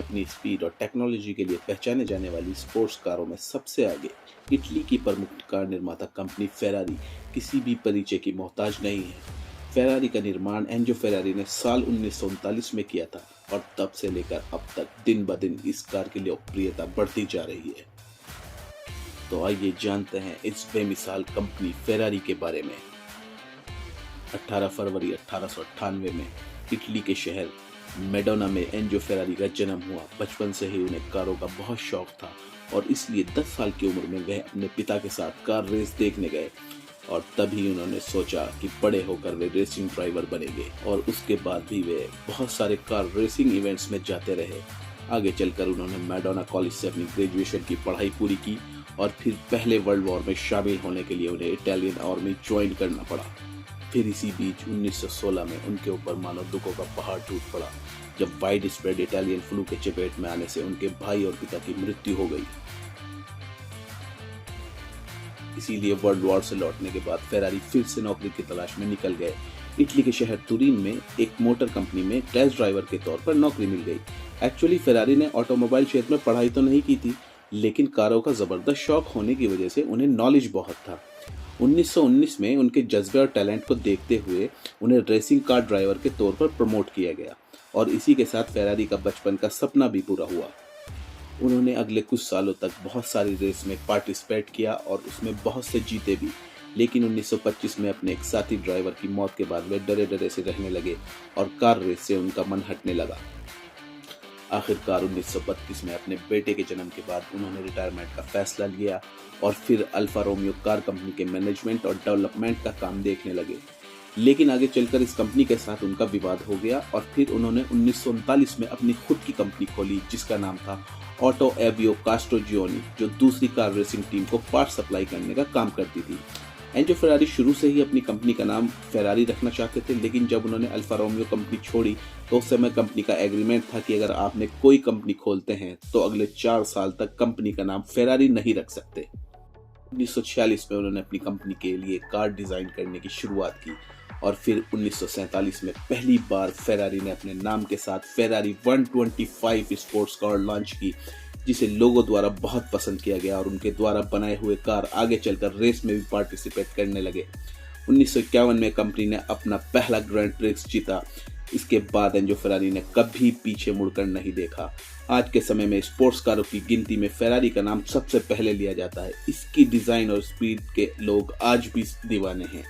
अपनी स्पीड और टेक्नोलॉजी के लिए पहचाने जाने वाली स्पोर्ट्स कारों में सबसे आगे इटली की प्रमुख कार निर्माता कंपनी फेरारी किसी भी परिचय की मोहताज नहीं है। फेरारी का निर्माण एंजो फेरारी ने साल 1939 में किया था और तब से लेकर अब तक दिन ब दिन इस कार की लोकप्रियता बढ़ती जा रही है। तो आइए जानते हैं इस बेमिसाल कंपनी फेरारी के बारे में। 18 फरवरी 1898 में इटली के शहर मेडोना में एंजो फेरारी का जन्म हुआ। बचपन से ही उन्हें कारों का बहुत शौक था और इसलिए 10 साल की उम्र में वह अपने पिता के साथ कार रेस देखने गए और तभी उन्होंने सोचा कि बड़े होकर वे रेसिंग ड्राइवर बनेंगे और उसके बाद भी वे बहुत सारे कार रेसिंग इवेंट्स में जाते रहे। आगे चलकर उन्होंने मेडोना कॉलेज से अपनी ग्रेजुएशन की पढ़ाई पूरी की और फिर पहले वर्ल्ड वॉर में शामिल होने के लिए उन्हें इटालियन आर्मी ज्वाइन करना पड़ा। फिर इसी बीच 1916 में उनके ऊपर मानो दुखों का पहाड़ टूट पड़ा जब वाइड स्प्रेड इटालियन फ्लू के चपेट में आने से उनके भाई और पिता की मृत्यु हो गई। इसीलिए वर्ल्ड वॉर से लौटने के बाद फेरारी फिर से नौकरी की तलाश में निकल गए। इटली के शहर तुरीन में एक मोटर कंपनी में टेस्ट ड्राइवर के तौर पर नौकरी मिल गई। एक्चुअली फेरारी ने ऑटोमोबाइल क्षेत्र में पढ़ाई तो नहीं की थी, लेकिन कारों का जबरदस्त शौक होने की वजह से उन्हें नॉलेज बहुत था। 1919 में उनके जज्बे और टैलेंट को देखते हुए उन्हें रेसिंग कार ड्राइवर के तौर पर प्रमोट किया गया और इसी के साथ फेरारी का बचपन का सपना भी पूरा हुआ। उन्होंने अगले कुछ सालों तक बहुत सारी रेस में पार्टिसिपेट किया और उसमें बहुत से जीते भी, लेकिन 1925 में अपने एक साथी ड्राइवर की मौत के बाद वे डरे डरे से रहने लगे और कार रेस से उनका मन हटने लगा। आखिरकार 1932 में अपने बेटे के जन्म के बाद उन्होंने रिटायरमेंट का फैसला लिया और फिर अल्फा रोमियो कार कंपनी के मैनेजमेंट और डेवलपमेंट का काम देखने लगे। लेकिन आगे चलकर इस कंपनी के साथ उनका विवाद हो गया और फिर उन्होंने 1939 में अपनी खुद की कंपनी खोली जिसका नाम था ऑटो एवियो कास्ट्रोजियोनी, जो दूसरी कार रेसिंग टीम को पार्ट सप्लाई करने का काम करती थी। एंजो फेरारी शुरू से ही अपनी कंपनी का नाम फेरारी रखना चाहते थे, लेकिन जब उन्होंने अल्फा रोमियो कंपनी छोड़ी तो उस समय कंपनी का एग्रीमेंट था कि अगर आपने कोई कंपनी खोलते हैं तो अगले 4 साल तक कंपनी का नाम फेरारी नहीं रख सकते। 1946 में उन्होंने अपनी कंपनी के लिए कार डिजाइन करने की शुरुआत की और फिर 1947 में पहली बार फेरारी ने अपने नाम के साथ फेरारी 125 स्पोर्ट्स कार लॉन्च की, जिसे लोगों द्वारा बहुत पसंद किया गया और उनके द्वारा बनाए हुए कार आगे चलकर रेस में भी पार्टिसिपेट करने लगे। 1951 में कंपनी ने अपना पहला ग्रैंड प्रिक्स जीता। इसके बाद एंजो फेरारी ने कभी पीछे मुड़कर नहीं देखा। आज के समय में स्पोर्ट्स कारों की गिनती में फेरारी का नाम सबसे पहले लिया जाता है। इसकी डिजाइन और स्पीड के लोग आज भी दीवाने हैं।